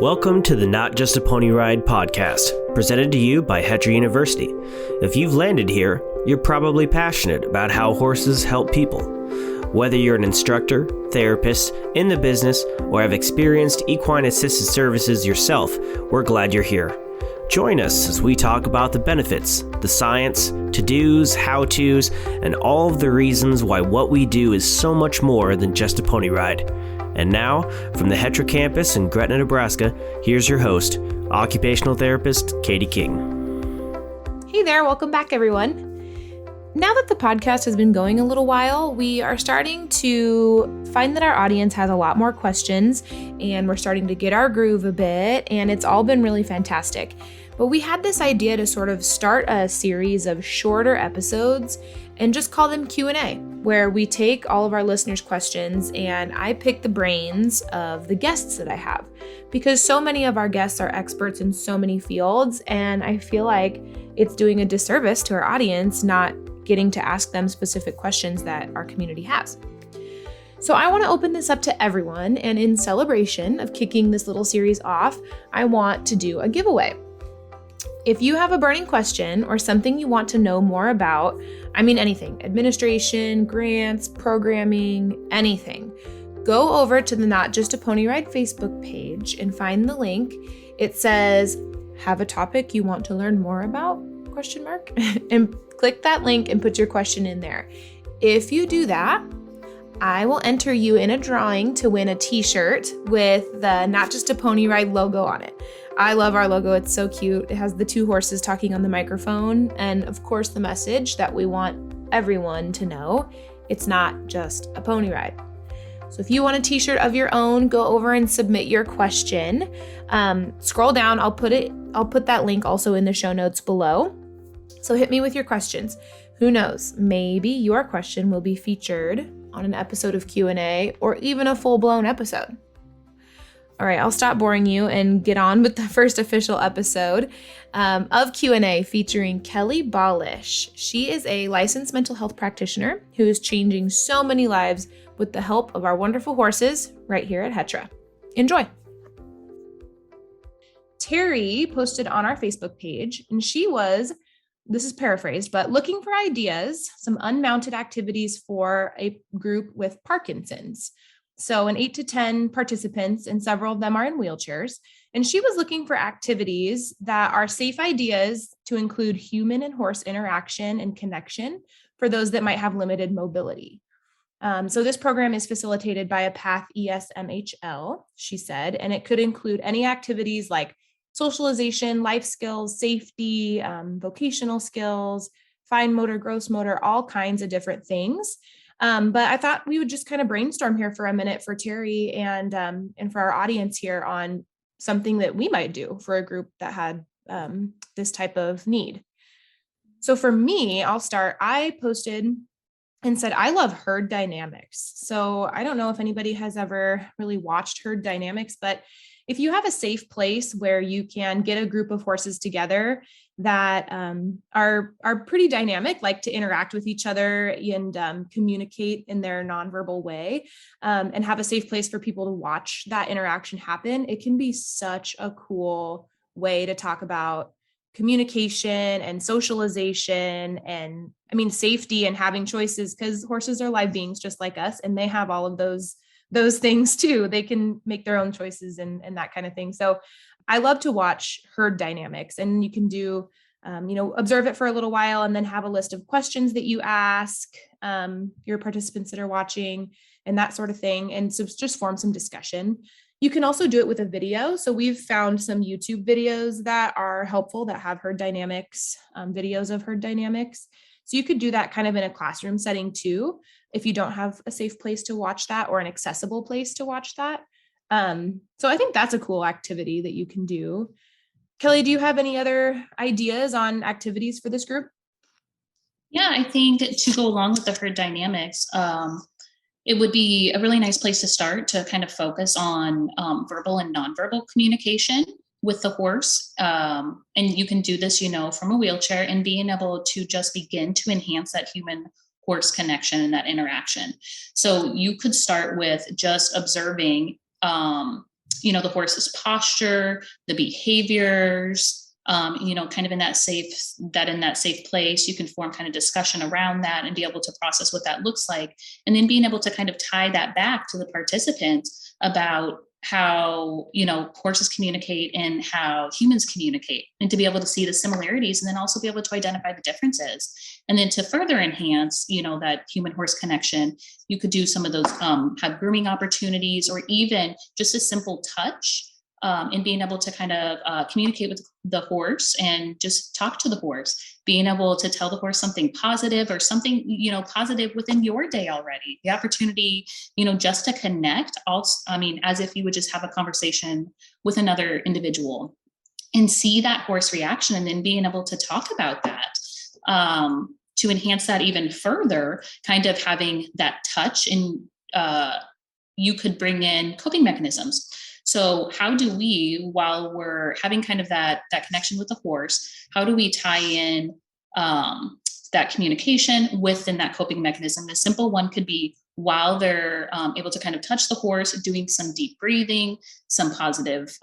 Welcome to the Not Just a Pony Ride podcast, presented to you by Hetra University. If you've landed here, you're probably passionate about how horses help people. Whether you're an instructor, therapist, in the business, or have experienced equine assisted services yourself, we're glad you're here. Join us as we talk about the benefits, the science, to-dos, how-tos, and all of the reasons why what we do is so much more than just a pony ride. And now, from the Hetra campus in Gretna, Nebraska, here's your host, occupational therapist Katie King. Hey there, welcome back everyone. Now that the podcast has been going a little while, we are starting to find that our audience has a lot more questions and we're starting to get our groove a bit, and it's all been really fantastic. But we had this idea to sort of start a series of shorter episodes and just call them Q&A, where we take all of our listeners' questions and I pick the brains of the guests that I have, because so many of our guests are experts in so many fields, and I feel like it's doing a disservice to our audience not getting to ask them specific questions that our community has. So I want to open this up to everyone, and in celebration of kicking this little series off, I want to do a giveaway. If you have a burning question or something you want to know more about, I mean anything, administration, grants, programming, anything, go over to the Not Just a Pony Ride Facebook page and find the link. It says, have a topic you want to learn more about? ? And click that link and put your question in there. If you do that, I will enter you in a drawing to win a t-shirt with the Not Just a Pony Ride logo on it. I love our logo. It's so cute. It has the two horses talking on the microphone, and of course the message that we want everyone to know. It's not just a pony ride. So if you want a t-shirt of your own, go over and submit your question. Scroll down. I'll put that link also in the show notes below. So hit me with your questions. Who knows? Maybe your question will be featured on an episode of Q&A or even a full-blown episode. All right, I'll stop boring you and get on with the first official episode of Q&A featuring Kelly Baulisch. She is a licensed mental health practitioner who is changing so many lives with the help of our wonderful horses right here at Hetra. Enjoy. Terri posted on our Facebook page, and she was, this is paraphrased, but looking for ideas, some unmounted activities for a group with Parkinson's. So an 8 to 10 participants, and several of them are in wheelchairs. And she was looking for activities that are safe ideas to include human and horse interaction and connection for those that might have limited mobility. So this program is facilitated by a PATH ESMHL, she said, and it could include any activities like socialization, life skills, safety, vocational skills, fine motor, gross motor, all kinds of different things. But I thought we would just kind of brainstorm here for a minute for Terri and for our audience here on something that we might do for a group that had this type of need. So for me, I'll start. I posted and said, I love herd dynamics. So I don't know if anybody has ever really watched herd dynamics, but if you have a safe place where you can get a group of horses together that are pretty dynamic, like to interact with each other and communicate in their nonverbal way, and have a safe place for people to watch that interaction happen, it can be such a cool way to talk about communication and socialization and, I mean, safety and having choices, because horses are live beings just like us, and they have all of those things too. They can make their own choices and that kind of thing. So I love to watch herd dynamics, and you can do, observe it for a little while and then have a list of questions that you ask your participants that are watching and that sort of thing. And so just form some discussion. You can also do it with a video. So we've found some YouTube videos that are helpful that have herd dynamics, videos of herd dynamics. So you could do that kind of in a classroom setting too, if you don't have a safe place to watch that or an accessible place to watch that. So I think that's a cool activity that you can do. Kelly, do you have any other ideas on activities for this group? Yeah, I think to go along with the herd dynamics, it would be a really nice place to start to kind of focus on verbal and nonverbal communication with the horse. And you can do this, from a wheelchair, and being able to just begin to enhance that human horse connection and that interaction. So you could start with just observing the horse's posture, the behaviors, kind of in that safe place. You can form kind of discussion around that and be able to process what that looks like. And then being able to kind of tie that back to the participants about how, horses communicate and how humans communicate, and to be able to see the similarities and then also be able to identify the differences. And then to further enhance, that human horse connection, you could do some of those, have grooming opportunities, or even just a simple touch, and being able to kind of communicate with the horse and just talk to the horse, being able to tell the horse something positive or something, positive within your day already. The opportunity, just to connect, also, as if you would just have a conversation with another individual and see that horse reaction, and then being able to talk about that. To enhance that even further, kind of having that touch, and you could bring in coping mechanisms. So how do we, while we're having kind of that connection with the horse, how do we tie in that communication within that coping mechanism? The simple one could be, while they're able to kind of touch the horse, doing some deep breathing, some positive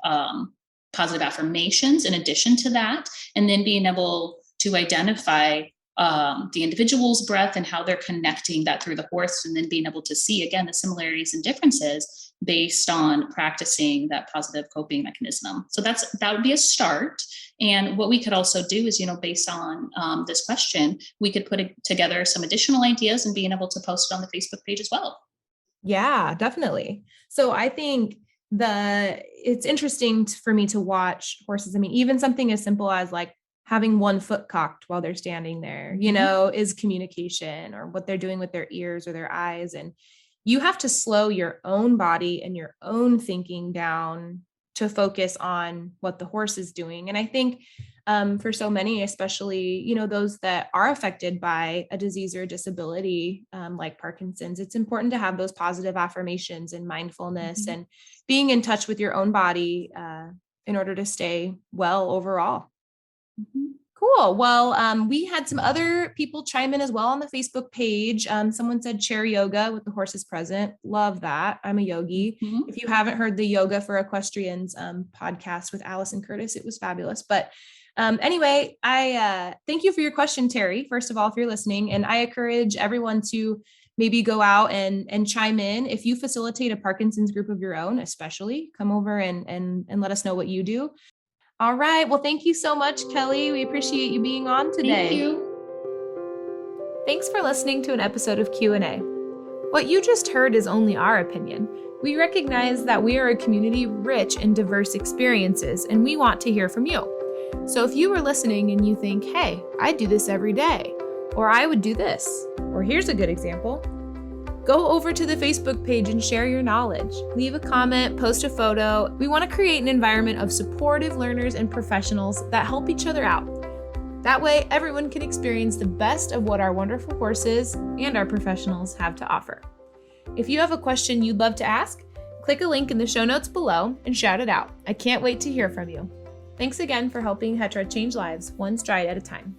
affirmations in addition to that, and then being able to identify the individual's breath and how they're connecting that through the horse, and then being able to see, again, the similarities and differences based on practicing that positive coping mechanism. So that would be a start. And what we could also do is, based on this question, we could put together some additional ideas and being able to post it on the Facebook page as well. Yeah, definitely. So I think it's interesting for me to watch horses. Even something as simple as like having one foot cocked while they're standing there, is communication, or what they're doing with their ears or their eyes. And you have to slow your own body and your own thinking down to focus on what the horse is doing. And I think for so many, especially, those that are affected by a disease or a disability like Parkinson's, it's important to have those positive affirmations and mindfulness and being in touch with your own body in order to stay well overall. Cool. Well, we had some other people chime in as well on the Facebook page. Someone said chair yoga with the horses present. Love that. I'm a yogi. If you haven't heard the Yoga for Equestrians podcast with Allison Curtis, it was fabulous. But anyway, I thank you for your question, Terri, first of all, if you're listening. And I encourage everyone to maybe go out and chime in. If you facilitate a Parkinson's group of your own, especially, come over and let us know what you do. All right. Well, thank you so much, Kelly. We appreciate you being on today. Thank you. Thanks for listening to an episode of Q&A. What you just heard is only our opinion. We recognize that we are a community rich in diverse experiences, and we want to hear from you. So if you are listening and you think, hey, I do this every day, or I would do this, or here's a good example, go over to the Facebook page and share your knowledge. Leave a comment, post a photo. We want to create an environment of supportive learners and professionals that help each other out. That way, everyone can experience the best of what our wonderful horses and our professionals have to offer. If you have a question you'd love to ask, click a link in the show notes below and shout it out. I can't wait to hear from you. Thanks again for helping Hetra change lives one stride at a time.